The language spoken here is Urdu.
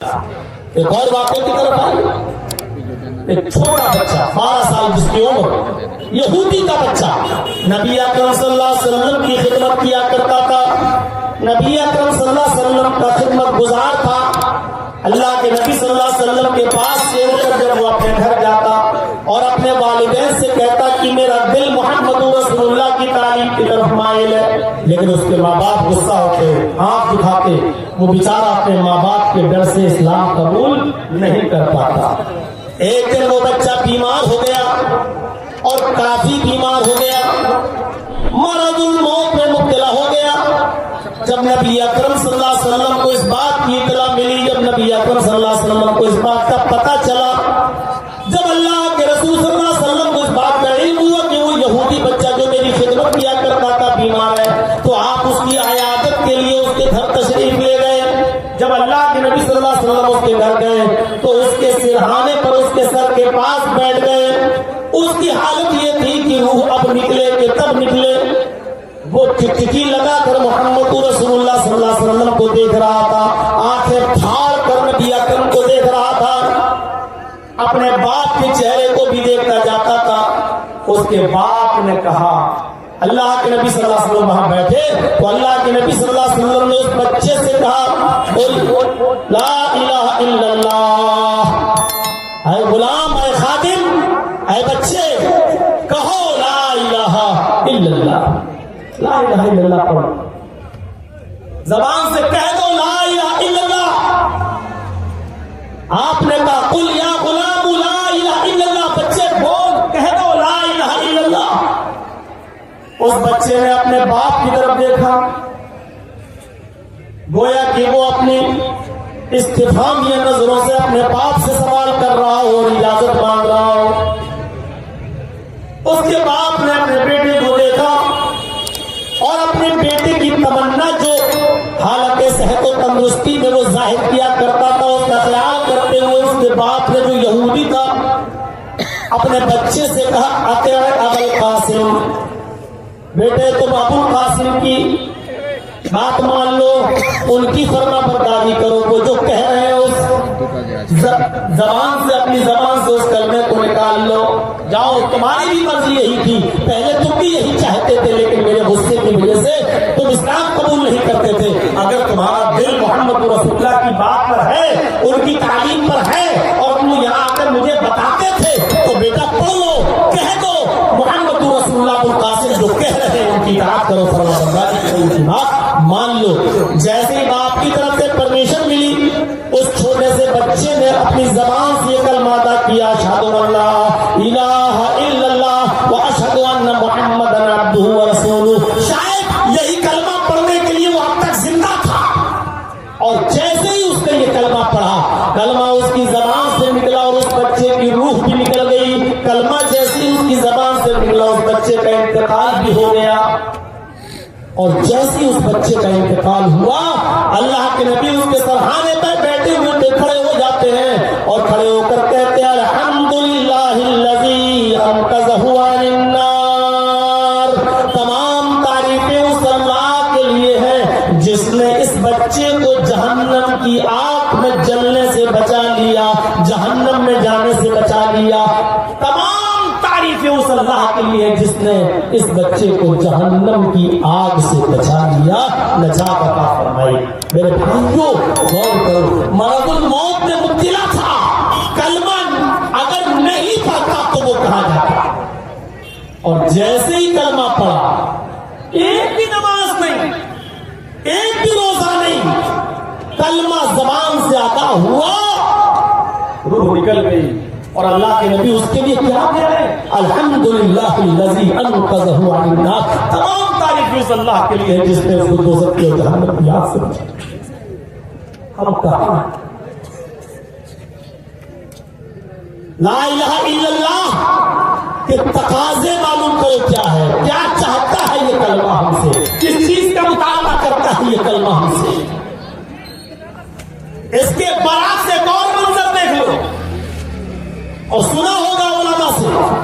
ایک اور واقعے کی طرف آئے، ایک چھوٹا بچہ 12 سال جس کی عمر، یہودی کا بچہ نبی اکرم صلی اللہ علیہ وسلم کی خدمت کیا کرتا تھا۔ نبی اکرم صلی اللہ علیہ وسلم کا خدمت گزار تھا۔ اللہ کے نبی صلی اللہ علیہ وسلم کے پاس سے اٹھ کر جب وہ اپنے گھر جاتا اور اپنے والدین سے کہتا کہ میرا دل محمد رسول اللہ کی تعلیم کی طرف مائل ہے، لیکن اس کے ماں باپ غصہ ہوتے، آنکھ دکھاتے، وہ بیچارہ اپنے ماں باپ کے ڈر سے اسلام قبول نہیں کر پاتا۔ ایک دن وہ بچہ بیمار ہو گیا اور کافی بیمار ہو گیا، مرض الموت میں مبتلا ہو گیا۔ جب نبی اکرم صلی اللہ علیہ وسلم کو اس بات کی اطلاع ملی، جب نبی اکرم صلی اللہ علیہ وسلم کو اس بات کا پتہ چلا، جب اللہ کے رسول صلی اللہ علیہ وسلم کو اس بات کا علم ہوا کہ وہ یہودی بچہ جو میری خدمت کیا کرتا تھا بیمار ہے، تو آپ اس کی عیادت کے لیے اس کے گھر تشریف لے گئے۔ جب اللہ کے نبی صلی اللہ علیہ وسلم اس کے گھر گئے تو اس کے سرہانے پر اس کے سر کے پاس بیٹھ گئے۔ اس کی حالت یہ تھی کہ روح اب نکلے کہ تب نکلے۔ وہ ٹکٹکی لگا کر محمد رسول اللہ صلی اللہ علیہ وسلم کو دیکھ رہا تھا، آنکھیں پھاڑ کر نبی اکرم کو دیکھ رہا تھا، اپنے باپ کے چہرے کو بھی دیکھتا جاتا تھا۔ اس کے باپ نے کہا، اللہ کے نبی صلی اللہ علیہ وسلم وہاں بیٹھے تو اللہ کے نبی صلی اللہ علیہ وسلم نے اس بچے سے کہا، لا الہ الا اللہ، اے غلام، اے خادم، اے بچے، کہو لا الہ الا اللہ، لا الہ الا اللہ پڑھو، زبان سے کہہ دو لا الہ الا اللہ۔ آپ نے کہا قل یا غلام لا الہ الا اللہ، بچے بول، کہہ دو لا الہ الا اللہ۔ اس بچے نے اپنے باپ کی طرف دیکھا، گویا کہ وہ اپنی استفہامیہ نظروں سے اپنے باپ سے سوال کر رہا ہو اور اجازت مانگ رہا ہو۔ اس کے باپ نے اپنے بیٹے کو دیکھا اور اپنے بیٹے کی تمنا جو حالت صحت و تندرستی میں وہ ظاہر کیا کرتا تھا، اس کا خیال کرتے ہوئے اس کے باپ نے جو یہودی تھا اپنے بچے سے کہا، اطیع ابا القاسم، بیٹے تم ابو القاسم کی بات مان لو، ان کی فرما برداری کرو، وہ جو کہہ رہے ہیں اس زبان سے، اپنی زبان سے اس کلمے کو نکال لو، جاؤ، تمہاری بھی مرضی یہی تھی، پہلے تم بھی یہی چاہتے تھے، لیکن میرے غصے کی وجہ سے تم اسلام قبول نہیں کرتے تھے۔ اگر تمہارا دل محمد رسول اللہ کی بات پر ہے، ان کی تعلیم پر ہے، اور تم یہاں آ کر مجھے بتاتے تھے، تو بیٹا پڑھ لو، کہہ دو محمد رسول اللہ القاسم جو کہہ رہے ہیں ان کی اطاعت کرو، فرما برداری کرو، ان کی بات مان لو۔ جیسے ہی باپ کی طرف سے پرمیشن ملی، اس چھوٹے سے بچے نے اپنی زبان سے یہ کلمہ ادا کیا، اشہد ان لا الہ الا اللہ واشہد ان محمدا عبدہ ورسولہ۔ شاید یہی کلمہ پڑھنے کے لیے وہ اب تک زندہ تھا، اور جیسے ہی اس نے یہ کلمہ پڑھا، کلمہ اس کی زبان سے نکلا اور اس بچے کی روح بھی نکل گئی۔ کلمہ جیسے ہی اس کی زبان سے نکلا، اس بچے کا انتقال بھی ہو گیا۔ اور جیسے اس بچے کا انتقال ہوا، اللہ کے نبی اس کے سرہانے پر بیٹھے ہوئے کھڑے ہو جاتے ہیں اور کھڑے ہو کر کہتے ہیں، الحمدللہ الذی انقذہ عن النار، تمام تعریفیں اس اللہ کے لیے ہیں جس نے اس بچے کو جہنم کی آگ میں جلنے سے بچا لیا، جہنم میں جانے سے بچا لیا۔ تمام تعریفیں اس اللہ کے لیے جس نے اس بچے کو جہنم کی آگ سے بچا لیا، نجات عطا فرمائی۔ میرے بھائیوں غور کرو، مرض الموت میں مبتلا تھا، کلمہ اگر نہیں پڑھتا تو وہ کہاں جاتا، اور جیسے ہی کلمہ پڑھا، ایک بھی نماز نہیں، ایک بھی روزہ نہیں، کلمہ زبان سے ادا ہوا، روح نکل گئی۔ اور اللہ کے نبی اس کے لیے کیا کہہ رہے ہیں، الحمدللہ الذی انقذہ عن النار، تمام تعریف اس اللہ کے لیے ہے جس نے اس کو دوزخ کی جہنم کی آگ سے بچایا۔ ہم کہاں لا الہ الا اللہ کے تقاضے معلوم کرو کیا ہے، کیا چاہتا ہے یہ کلمہ ہم سے، کس چیز کا مطالبہ کرتا ہے یہ کلمہ ہم سے۔ اس کے برعکس ایک اور منظر دیکھ لو، اور سنا ہوگا